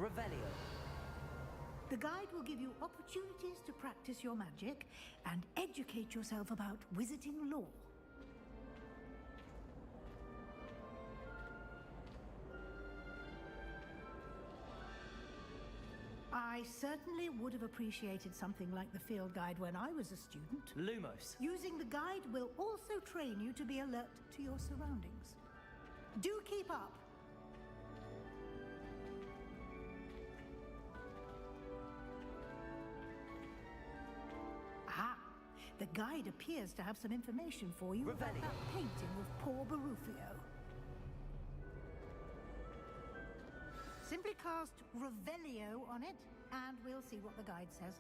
Revelio. The guide will give you opportunities to practice your magic and educate yourself about wizarding lore. I certainly would have appreciated something like the field guide when I was a student. Lumos. Using the guide will also train you to be alert to your surroundings. Do keep up. Aha! The guide appears to have some information for you about Revelio. that painting of poor Barufio. Simply cast Revelio on it, and we'll see what the guide says.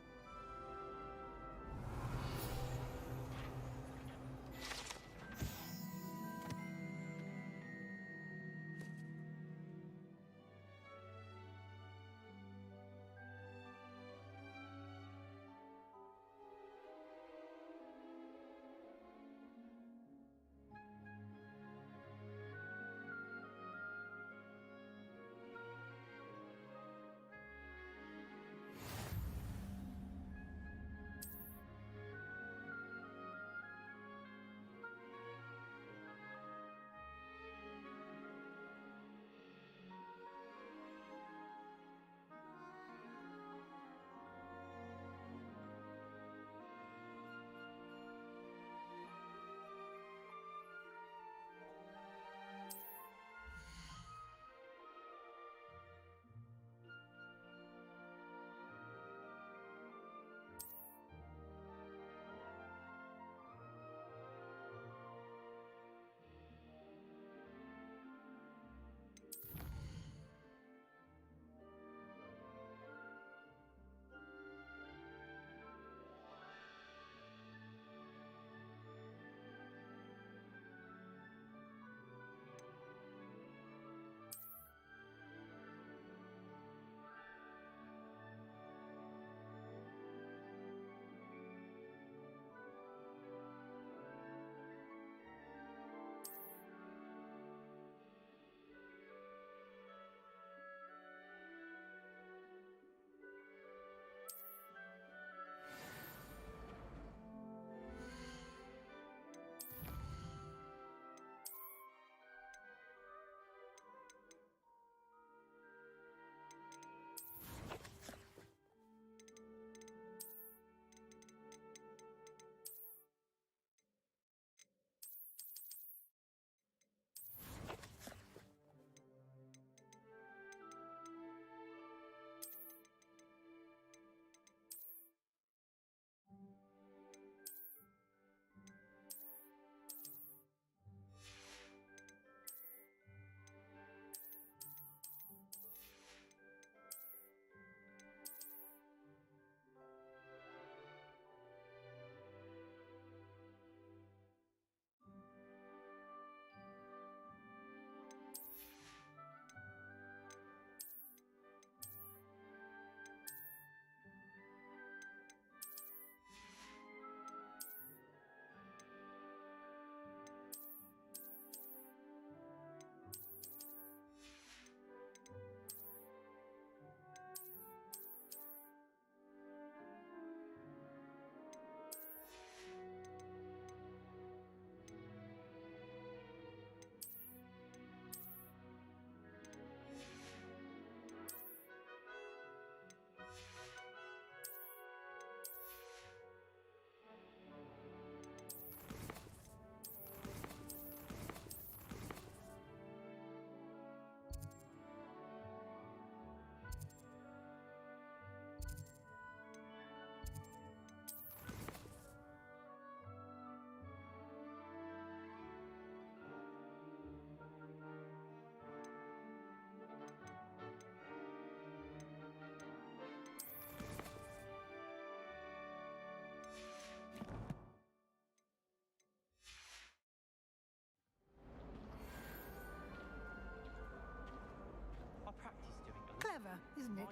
Clever, isn't it?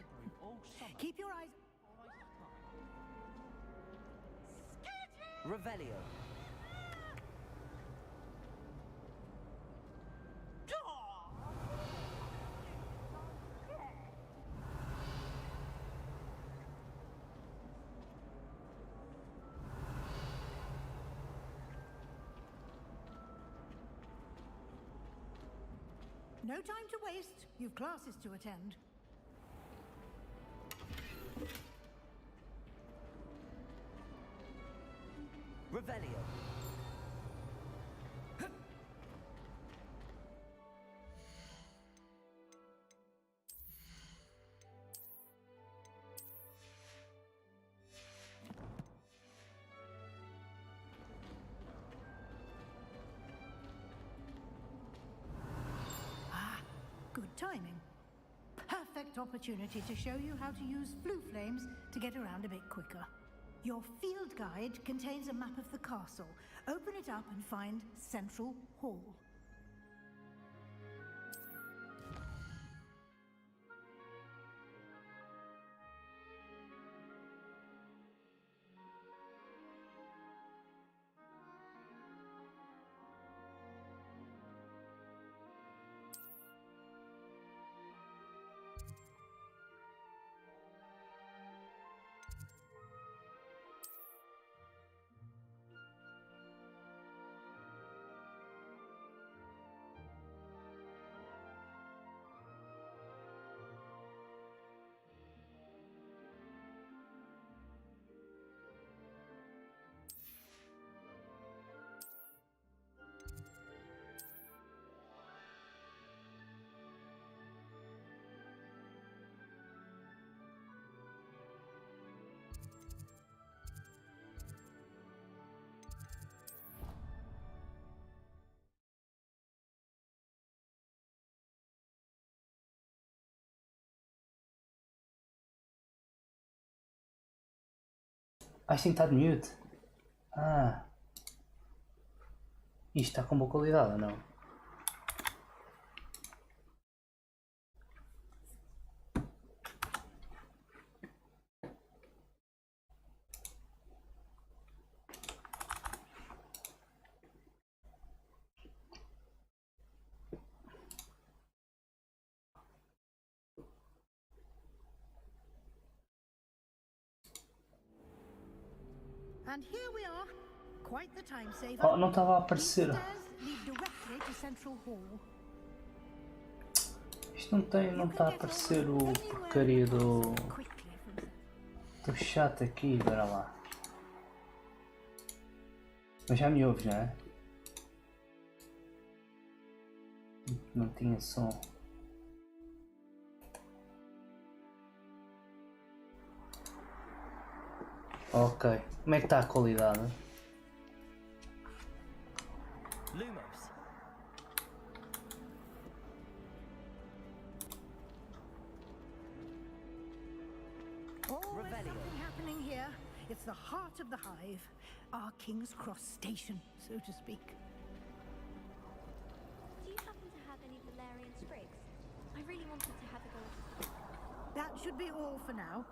Keep your eyes... Revelio. No time to waste. You've classes to attend. Revelio. Good timing. Perfect opportunity to show you how to use flue flames to get around a bit quicker. Your field guide contains a map of the castle. Open it up and find Central Hall. Isto tem que estar de mute. Ah. Isto está com boa qualidade ou não? And here we are. Quite the time saver. Oh, não estava a aparecer. Isto não está a aparecer o porcaria do chat aqui, bora lá. Mas já me ouves, não é? Não tinha som. Ok, como é que está a qualidade? Lumos. Always something happening here. It's the heart of the hive, our King's Cross station, so to speak. Do you happen to have any Valerian sprigs? I really wanted to have a go. That should be all for now.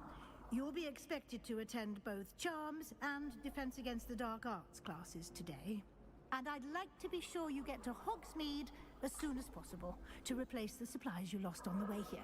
You'll be expected to attend both Charms and Defense Against the Dark Arts classes today. And I'd like to be sure you get to Hogsmeade as soon as possible to replace the supplies you lost on the way here.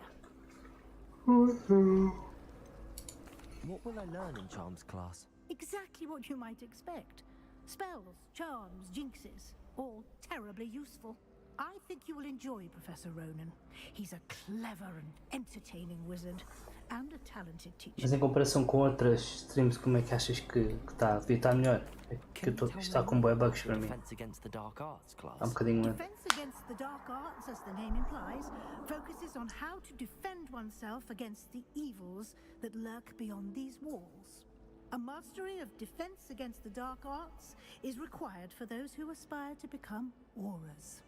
What will I learn in Charms class? Exactly what you might expect. Spells, charms, jinxes, all terribly useful. I think you will enjoy Professor Ronan. He's a clever and entertaining wizard and a talented teacher. Mas em comparação com outras streams, como é que achas que está? Devia estar melhor? É que está com bué bugs para mim. Há um bocadinho lento. Defense Against the Dark Arts, as the name implies, focuses on how to defend oneself against the evils that lurk beyond these walls. A mastery of Defense Against the Dark Arts is required for those who aspire to become Aurors.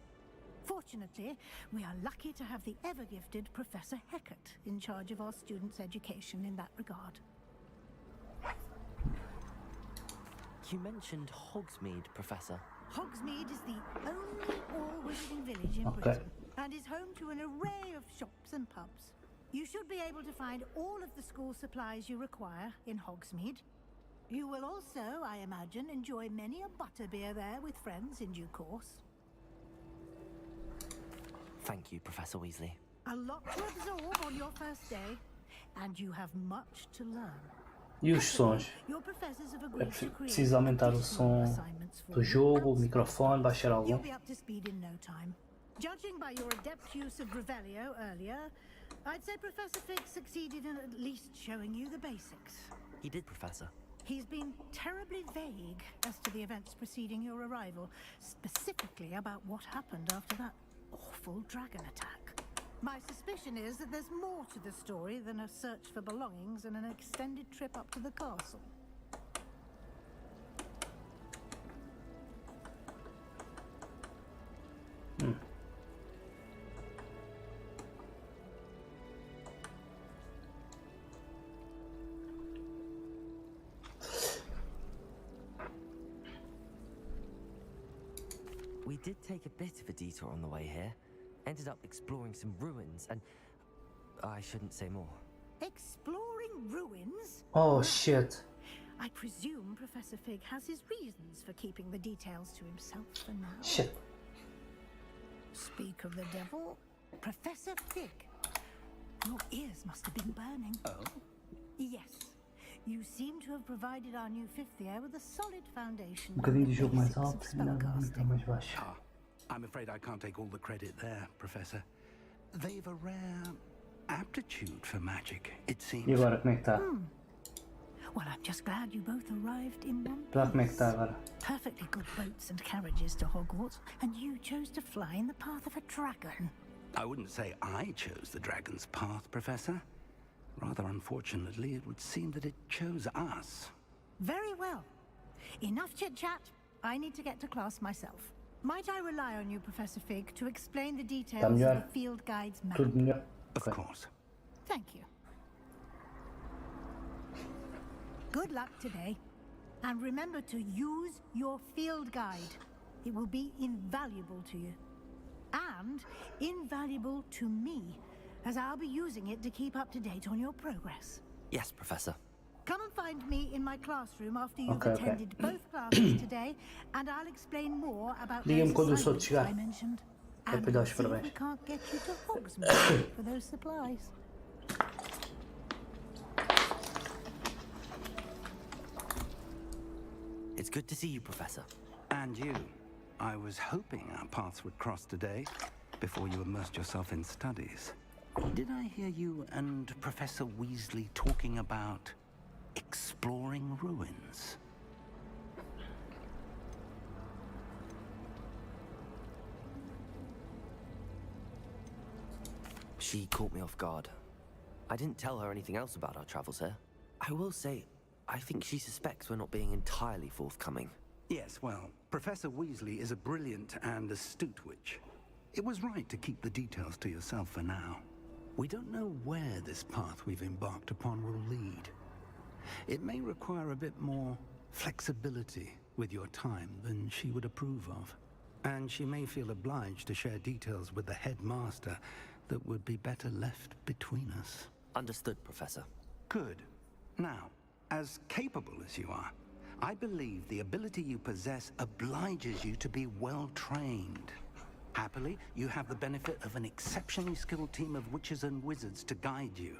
Fortunately, we are lucky to have the ever-gifted Professor Heckert in charge of our students' education in that regard. You mentioned Hogsmeade, Professor. Hogsmeade is the only all-wizarding village in Britain and is home to an array of shops and pubs. You should be able to find all of the school supplies you require in Hogsmeade. You will also, I imagine, enjoy many a butterbeer there with friends in due course. Thank you, Professor Weasley. A lot to absorb on your first day, and you have much to learn. E os sons? Your professors have É agreed to create preciso aumentar o som assignments for do you jogo, o outside. microfone, baixar algum? You'll be up to speed in no time. Judging by your adept use of Revelio earlier, I'd say Professor Fig succeeded in at least showing you the basics. He did, Professor. He's been terribly vague as to the events preceding your arrival, specifically about what happened after that awful dragon attack. My suspicion is that there's more to the story than a search for belongings and an extended trip up to the castle. We did take a bit of a detour on the way here. Ended up exploring some ruins and... I shouldn't say more. Exploring ruins? Oh shit. I presume Professor Fig has his reasons for keeping the details to himself for now. Shit. Speak of the devil, Professor Fig. Your ears must have been burning. Oh? Yes. You seem to have provided our new fifth year with a solid foundation. Bocadinho de for the jogo mais basics of alto e não spellcasting. mais baixo. Ah, I'm afraid I can't take all the credit there, Professor. They've a rare aptitude for magic, it seems. E agora, como é que está? Well, I'm just glad you both arrived in one Já como é que piece. está agora? Perfectly good boats and carriages to Hogwarts, and you chose to fly in the path of a dragon. I wouldn't say I chose the dragon's path, Professor. Rather unfortunately, it would seem that it chose us. Very well. Enough chit-chat. I need to get to class myself. Might I rely on you, Professor Fig, to explain the details of melhor. the field guide's map? Tudo melhor? Of Ok. course. Thank you. Good luck today. And remember to use your field guide. It will be invaluable to you. And invaluable to me, as I'll be using it to keep up to date on your progress. Yes, Professor. Come and find me in my classroom after you've Okay. attended both classes today, and I'll explain more about those Diga-me quando o senhor assignments chegar. I mentioned. É And para lhe dar we'll os see if parabéns. we can't get you to Hogsmeade for those supplies. It's good to see you, Professor. And you. I was hoping our paths would cross today, before you immersed yourself in studies. Did I hear you and Professor Weasley talking about exploring ruins? She caught me off guard. I didn't tell her anything else about our travels here. I will say, I think she suspects we're not being entirely forthcoming. Yes, well, Professor Weasley is a brilliant and astute witch. It was right to keep the details to yourself for now. We don't know where this path we've embarked upon will lead. It may require a bit more flexibility with your time than she would approve of. And she may feel obliged to share details with the headmaster that would be better left between us. Understood, Professor. Good. Now, as capable as you are, I believe the ability you possess obliges you to be well trained. Happily, you have the benefit of an exceptionally skilled team of witches and wizards to guide you.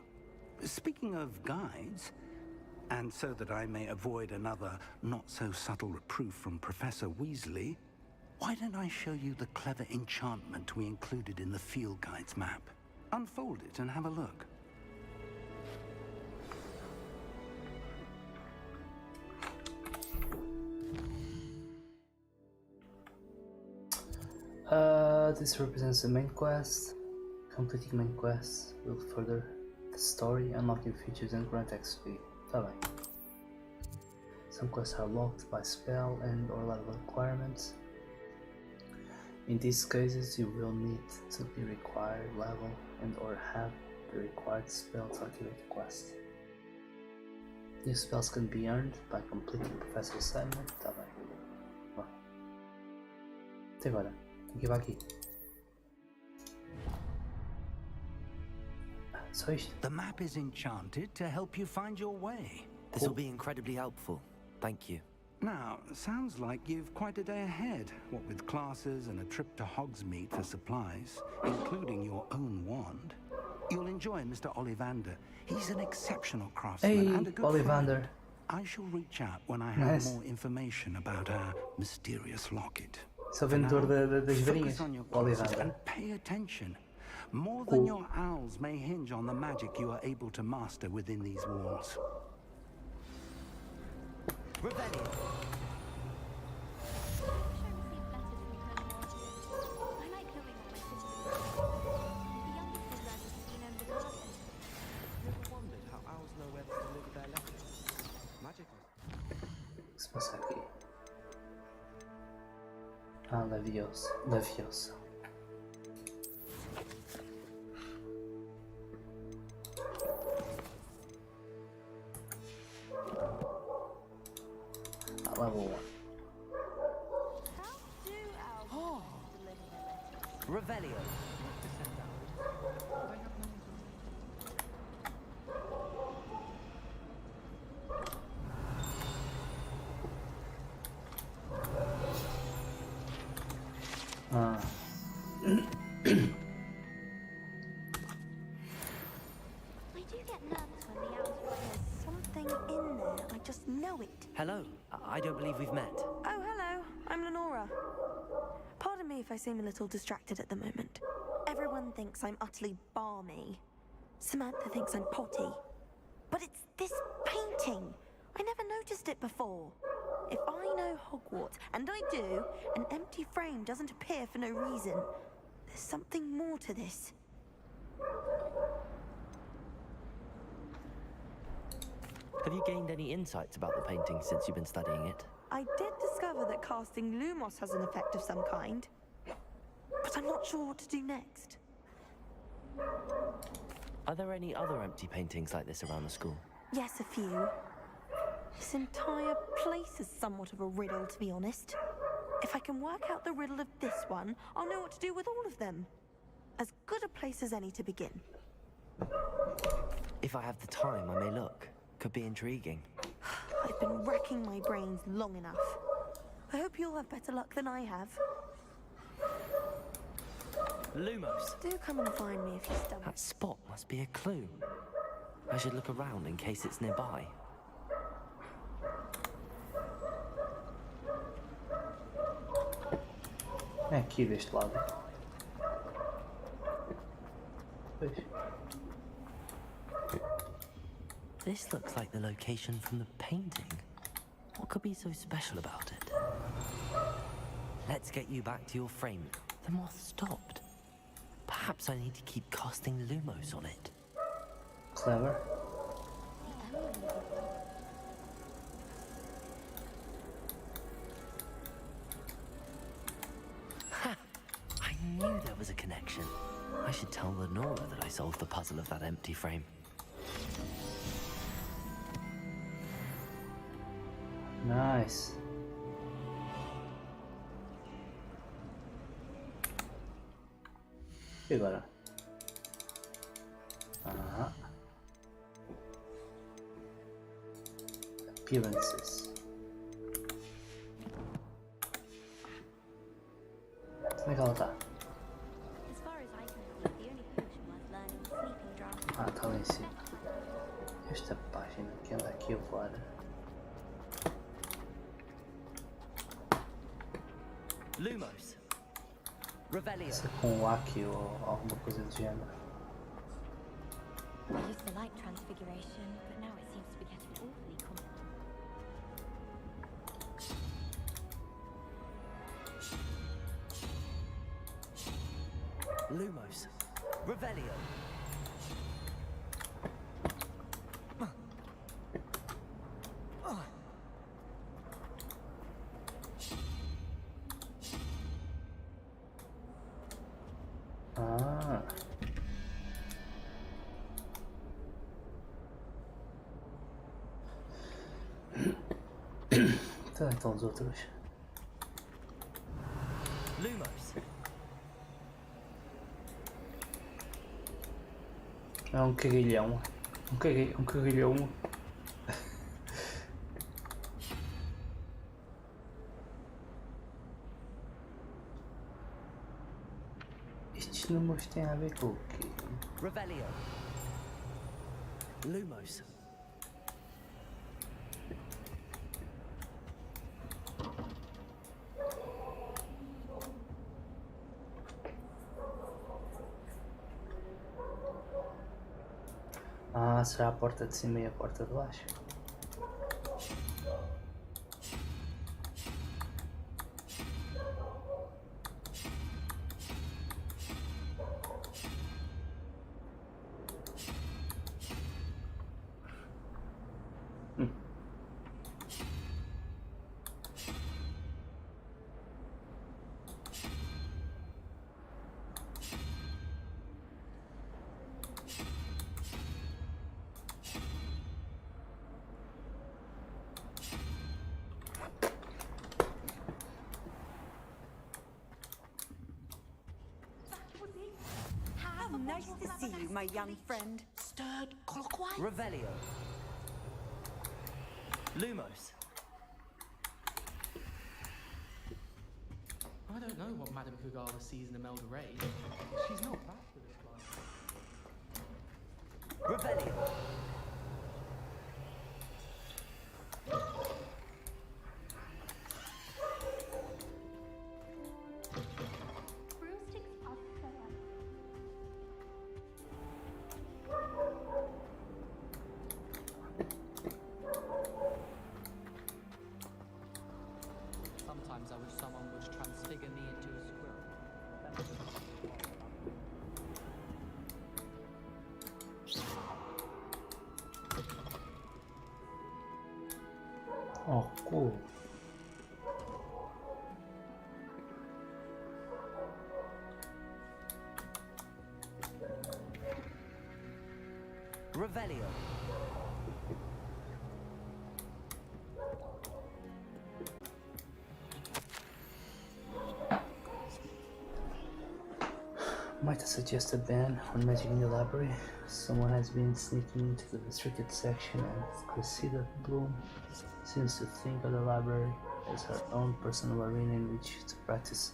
Speaking of guides, and so that I may avoid another not-so-subtle reproof from Professor Weasley, why don't I show you the clever enchantment we included in the field guide's map? Unfold it and have a look. This represents the main quest. Completing main quests will further the story, unlocking features and grant XP. Tá bem. Some quests are locked by spell and or level requirements. In these cases, you will need to be required level and or have the required spell to activate the quest. These spells can be earned by completing Professor assignment. Tá bem. Bom. Até agora. Aqui vai aqui. Só isto. The map is enchanted to help you find your way. This will be incredibly helpful. Thank you. Now, sounds like you've quite a day ahead, what with classes and a trip to Hogsmeade for supplies, including your own wand. You'll enjoy Mr. Ollivander. He's an exceptional craftsman Hey, and a good Ollivander. friend. I shall reach out when I have Nice. more information about our mysterious locket. Sou For vendedor now, das varinhas. focus on your O classes Alejandro. and pay attention. More than your owls may hinge on the magic you are able to master within these walls. Revelio. I like knowing what my citizens do. The youngest is learning to be known regardless. Never wondered how owls know where to deliver their letters. Magical. O que se passa aqui? Ah, Leviosa. Leviosa. Ah, lá vou. How do owls deliver their letters? Revelio. Ah, I do get nervous when the owls write. There's something in there. I just know it. Hello. I don't believe we've met. Oh, hello. I'm Lenora. Pardon me if I seem a little distracted at the moment. Everyone thinks I'm utterly balmy. Samantha thinks I'm potty. But it's this painting. I never noticed it before. If I know Hogwarts, and I do, an empty frame doesn't appear for no reason. There's something more to this. Have you gained any insights about the painting since you've been studying it? I did discover that casting Lumos has an effect of some kind. But I'm not sure what to do next. Are there any other empty paintings like this around the school? Yes, a few. This entire place is somewhat of a riddle, to be honest. If I can work out the riddle of this one, I'll know what to do with all of them. As good a place as any to begin. If I have the time, I may look. Could be intriguing. I've been racking my brains long enough. I hope you'll have better luck than I have. Lumos. Do come and find me if you stumble. That spot must be a clue. I should look around in case it's nearby. é aqui deste lado. Pois. This looks like the location from the painting. What could be so special about it? Let's get you back to your frame. The moth stopped. Perhaps I need to keep casting Lumos on it. Clever. Ha! I knew there was a connection. I should tell Lenora that I solved the puzzle of that empty frame. Nice. E agora? Ah. Appearances. Onde é que ela está? As far as I can see, the only potion worth learning is sleeping draught. Ah, está lá em cima. Esta página que anda aqui a voar. Lumos. Revelio. Isso é com o Aki ou alguma coisa do género. I used to like transfiguration, but now it seems to be getting awfully common. Lumos. Revelio. Ah. Então os outros. Lumos. É um cagalhão. Um cagalhão. Estes números têm a ver com o quê? Revelio. Lumos. Ah, será a porta de cima e a porta de baixo? How nice to see you, my young friend. Stirred clockwise? Revelio. Lumos. I don't know what Madame Kugala sees in Imelda Ray. She's not that good at flying. Revelio. Broomsticks are fun. Sometimes I wish someone would transfigure me into a squirrel. Oh, cool. Revelio. Might I suggest a ban on magic in the library? Someone has been sneaking into the restricted section, and Cressida Bloom seems to think of the library as her own personal arena in which to practice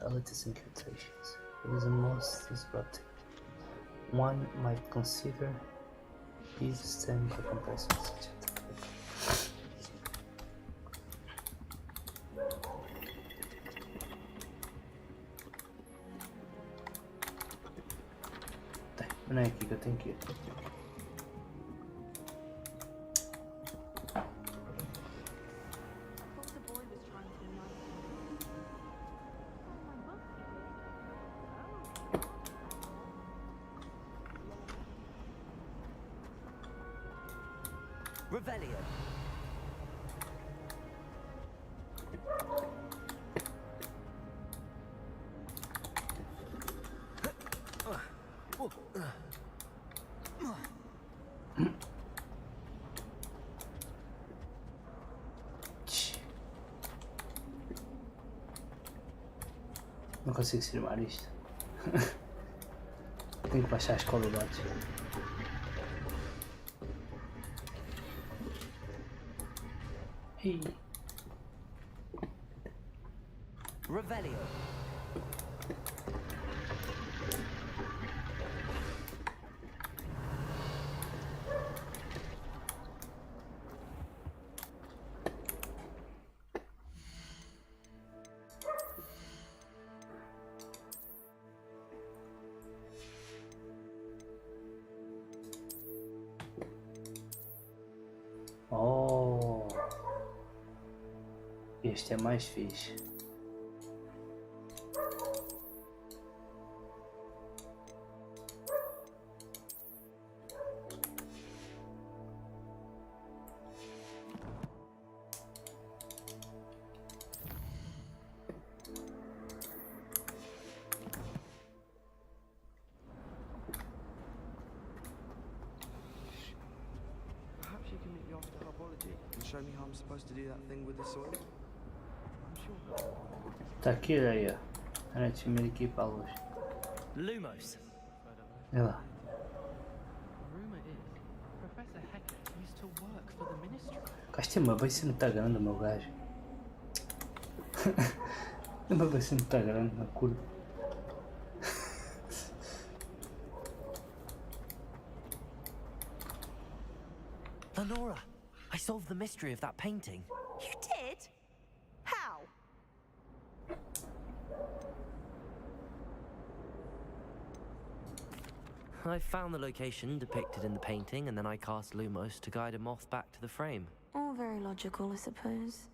her latest incantations. It is most disruptive. One might consider these stem by comparison. Não é aqui que eu tenho que ir. Revelio. Não consigo firmar isto. Tenho que baixar as qualidades. Hey. Revelio. Oh, este é mais fixe. Perhaps you can meet me after herbology and show me how I'm supposed to do that thing with the soil? I'm sure. Tá aqui, aí, ó. Era time aqui para a luz. Lumos. Olha lá. Rumor is Professor Hecker used to work for the ministry. Gastei uma vai ser muito grande o meu gajo. Uma vai ser muito grande na curva. Lenora, I solved the mystery of that painting. You did? How? I found the location depicted in the painting, and then I cast Lumos to guide a moth back to the frame. All very logical, I suppose.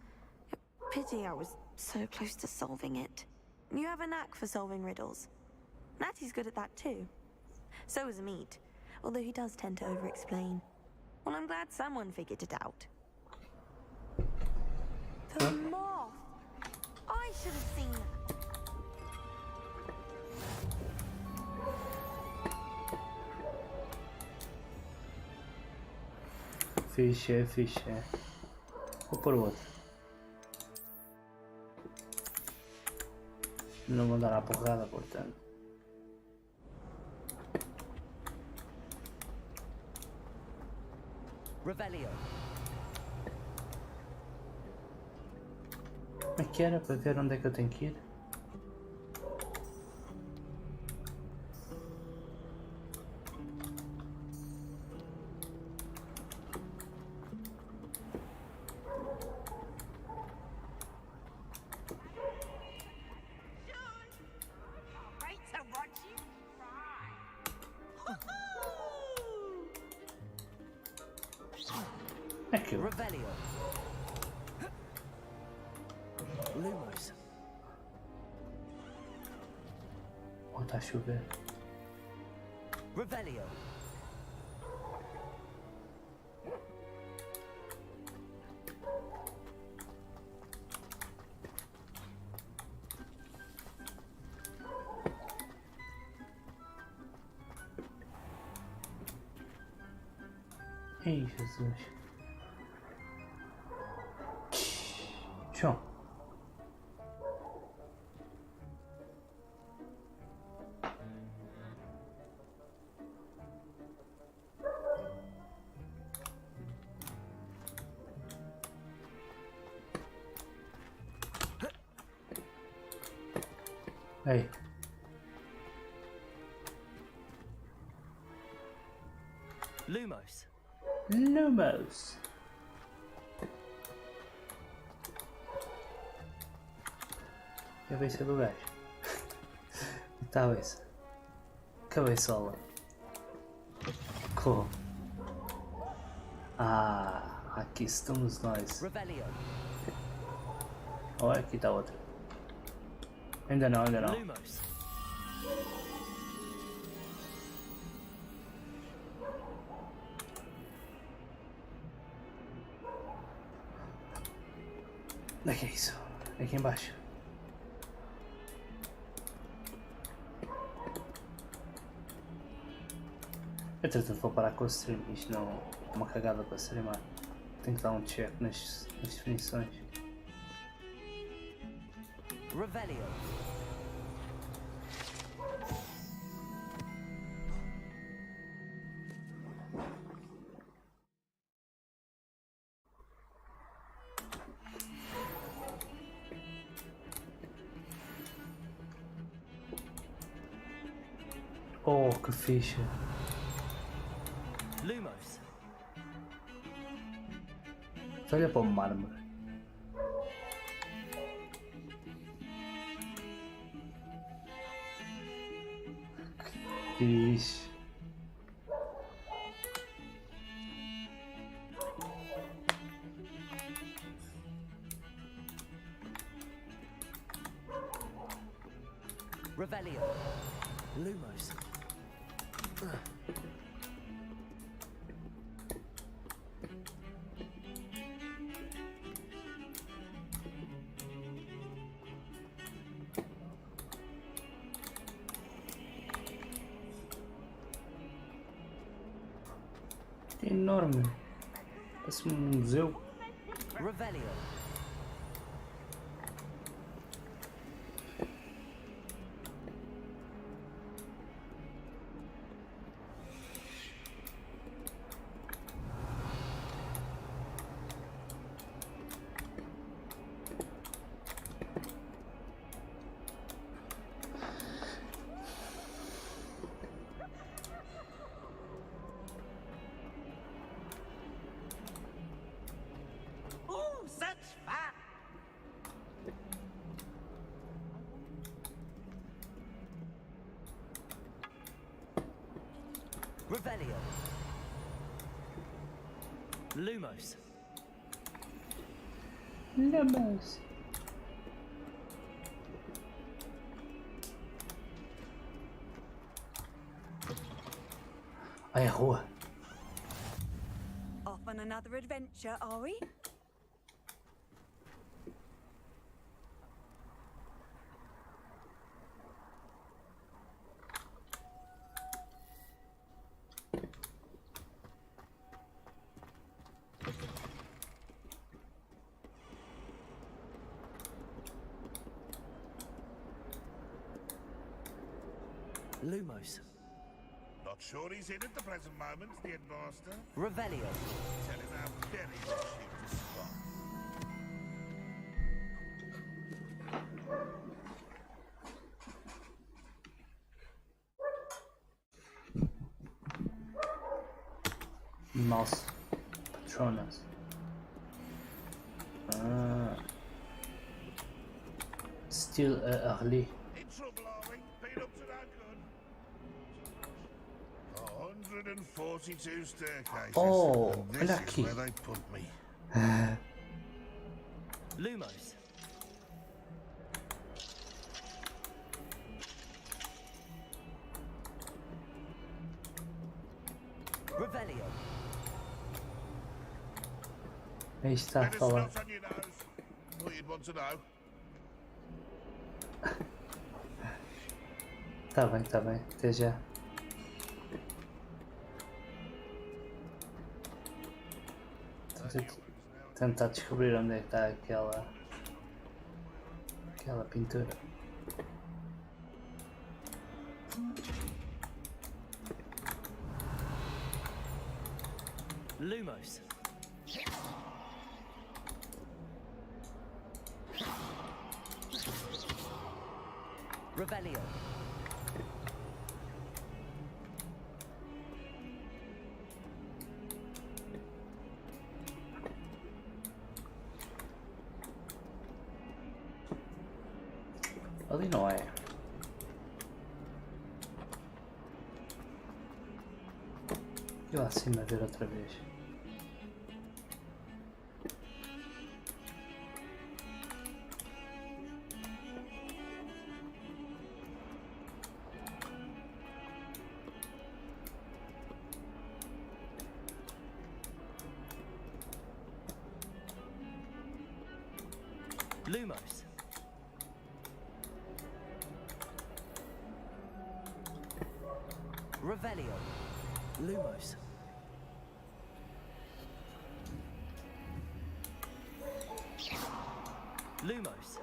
Pity I was so close to solving it. You have a knack for solving riddles. Natty's good at that too. So is Meat, although he does tend to over-explain. Well, I'm glad someone figured it out. The moth! I should have seen that. Fixe, fixe. Vou por outro. Não vou dar a porrada, portanto. Revelio. Como é que era para ver onde é que eu tenho que ir? Aqui. Revelio. Lumos. Oh, tá a chover. Revelio. Ei, Jesus. Chão. Ei. Lumos. Lumos. E a cabeça do gajo. Cabeça. Cabeçola. Como? Ah, aqui estamos nós. Revelio. Olha, aqui está outra. Ainda não, ainda não. Lumos. Onde é que é isso? Aqui embaixo. Entretanto vou parar com o stream, isto não é uma cagada para streamar. Tenho que dar um check nas definições. Revelio. Oh, que ficha. Lumos. Olha para o mármore. Fixe. Revelio. Lumos. É enorme. Parece um museu. Revelio. Oh, such Revelio. Lumos. Lumos. Ai, a rua. Off on another adventure, are we? Lumos. Not sure he's in at the present moment, the headmaster. Revelio. Tell him how very much he to spot. Nossa, Patronas. Still early. In trouble, are we? Been up to that good? 142 staircases. Oh, and olha this aqui. is where they put me. Lumos. Revelio. Aí está a Let us falar. not on your nose. Thought you'd want to know. Tá bem. Até já. Tentar descobrir onde é que está aquela pintura. Lumos. Revelio. Ali não é. E lá acima ver outra vez. Lumos. Revelio. Lumos. Lumos.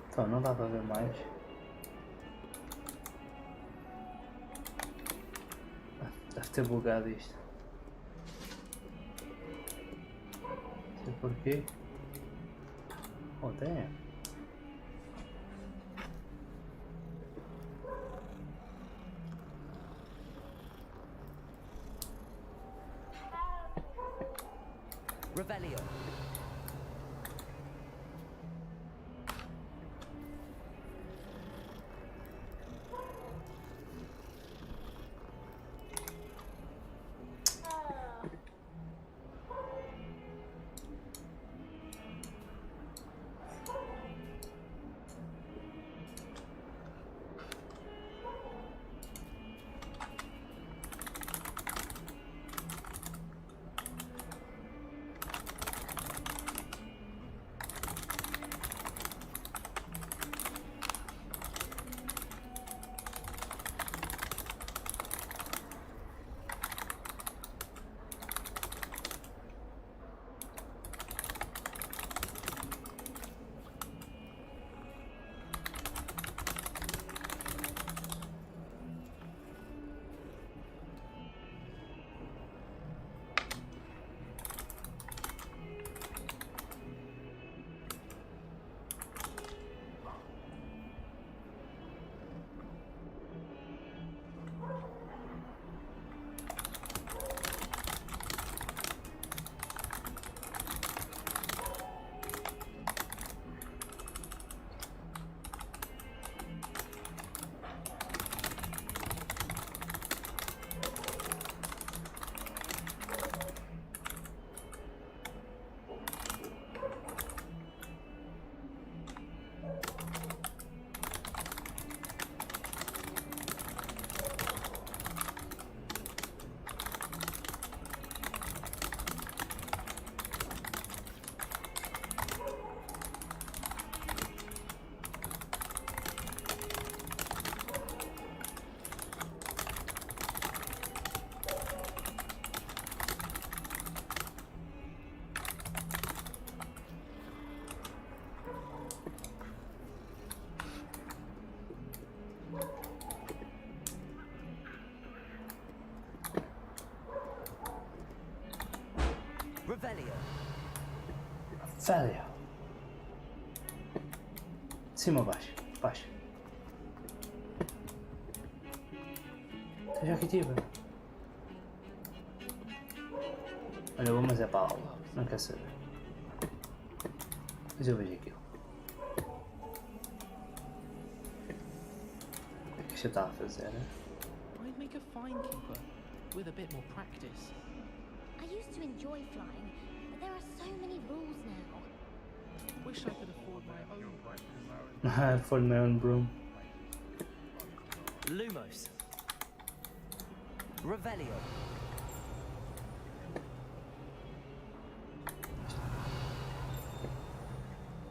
Então, não dá para ver mais. Deve ter bugado isto. Não sei porquê. Oh, tem. Revelio. Velho. De cima ou baixo? Baixo. Já que tive. Olha, eu vou mas é para a aula. Não quer saber. Mas eu vejo aquilo. O que você está a fazer, né? I'd make a fine keeper with a bit more practice. I used to enjoy flying, but there are so many rules now. Wish I could afford my own. For my own broom. Lumos. Revelio.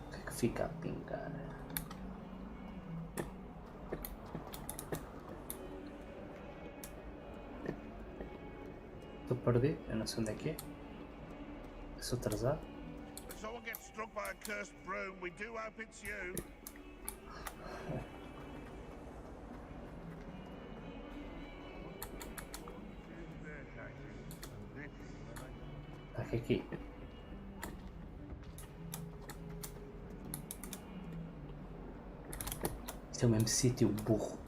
O que é que fica a pingar? Estou perdido, eu não sei onde é que é. Sou atrasado. If someone gets struck by a cursed broom, we do hope it's you. Tá aqui. Este é o mesmo sítio, burro.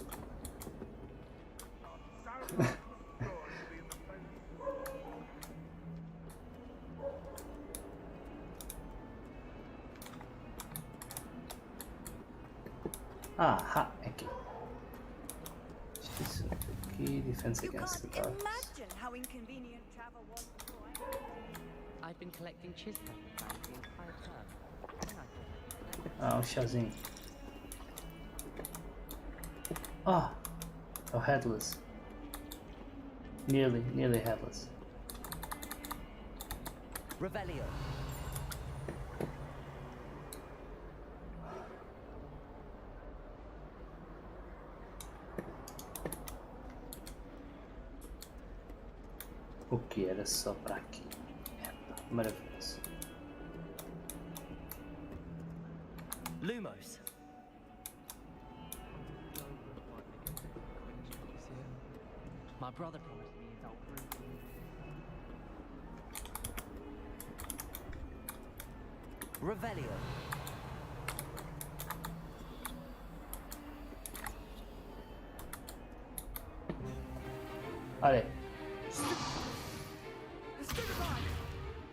Ah, aqui. Isso aqui, defense You against the can't dark. imagine how inconvenient travel was before I... I've been collecting chisel back the entire term. Then I thought, Ah, um chazinho. Ah, oh, headless. Nearly headless. Revelio. O que era só para aqui? Epa, maravilhoso. Lumos. my brother promised me his old room. Revelio. Olha aí.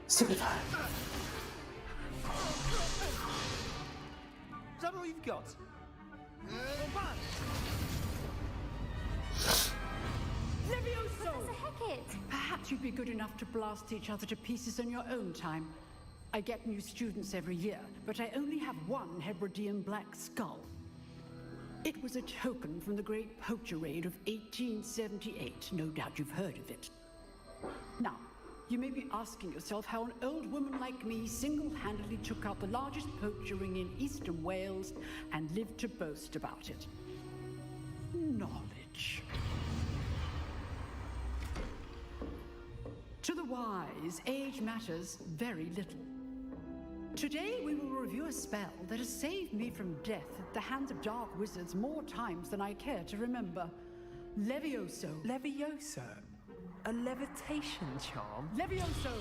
Stupefy. Is that all you've got? Professor Hecat! Perhaps you'd be good enough to blast each other to pieces in your own time. I get new students every year, but I only have one Hebridean black skull. It was a token from the Great Poacher Raid of 1878. No doubt you've heard of it. Now, you may be asking yourself how an old woman like me single-handedly took out the largest poacher ring in eastern Wales and lived to boast about it. Knowledge. To the wise, age matters very little. Today we will review a spell that has saved me from death at the hands of dark wizards more times than I care to remember. Levioso. Levioso? A levitation charm? Levioso!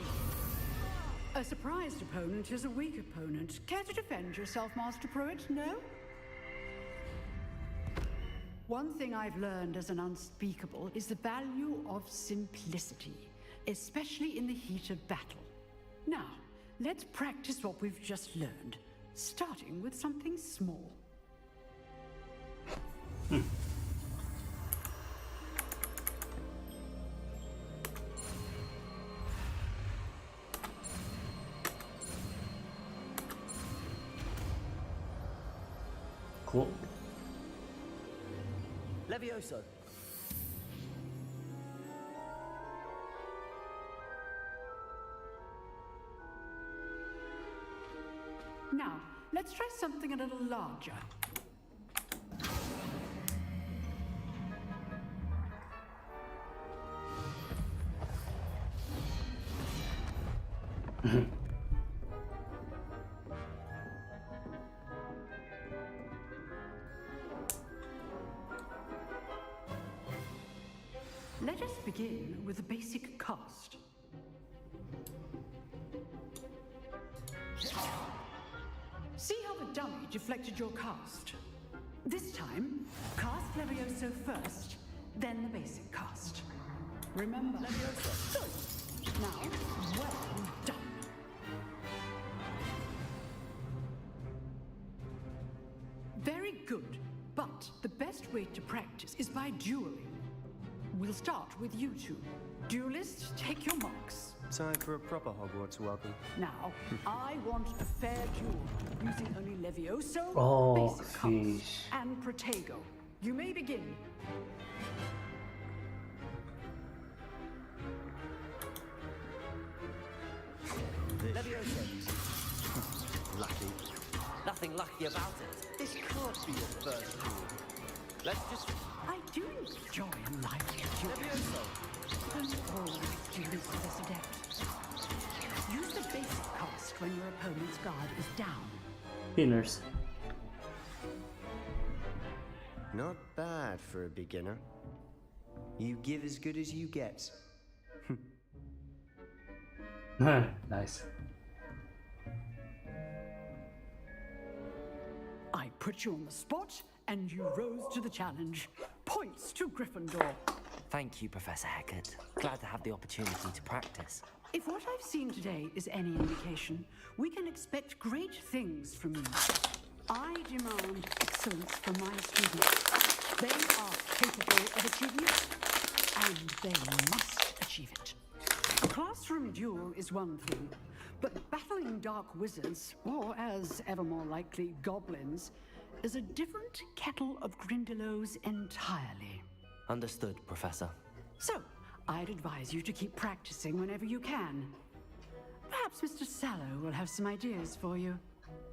A surprised opponent is a weak opponent. Care to defend yourself, Master Pruitt? No? One thing I've learned as an unspeakable is the value of simplicity, especially in the heat of battle. Now, let's practice what we've just learned, starting with something small. Cool. Levioso. Now, let's try something a little larger. Let us begin with a basic cast. contest. See how the dummy deflected your cast? This time, cast Levioso first, then the basic cast. Remember, Levioso. Good. Now, well done. Very good, but the best way to practice is by dueling. We'll start with you two. Duelists, take your marks. Time for a proper Hogwarts welcome. Now, I want a fair duel, using only Levioso, Oh, basic fish. cast, and Protego. You may begin. Lucky. Nothing lucky about it. This can't be your first duel. Let's just... I do enjoy a lively duel. Don't always do this with this adept. Use the basic cast when your opponent's guard is down. Pinners. Not bad for a beginner. You give as good as you get. Nice. I put you on the spot, and you rose to the challenge. Points to Gryffindor. Thank you, Professor Hecat. Glad to have the opportunity to practice. If what I've seen today is any indication, we can expect great things from you. I demand excellence from my students. They are capable of achieving it, and they must achieve it. A classroom duel is one thing, but battling dark wizards, or as ever more likely, goblins, is a different kettle of Grindylows entirely. Understood, Professor. So, I'd advise you to keep practicing whenever you can. Perhaps Mr. Sallow will have some ideas for you.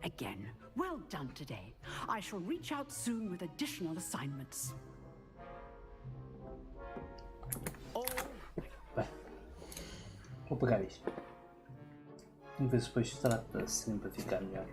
Again, well done today. I shall reach out soon with additional assignments. Bem, vou pegar isto. Vamos ver se depois trata-se para ficar melhor.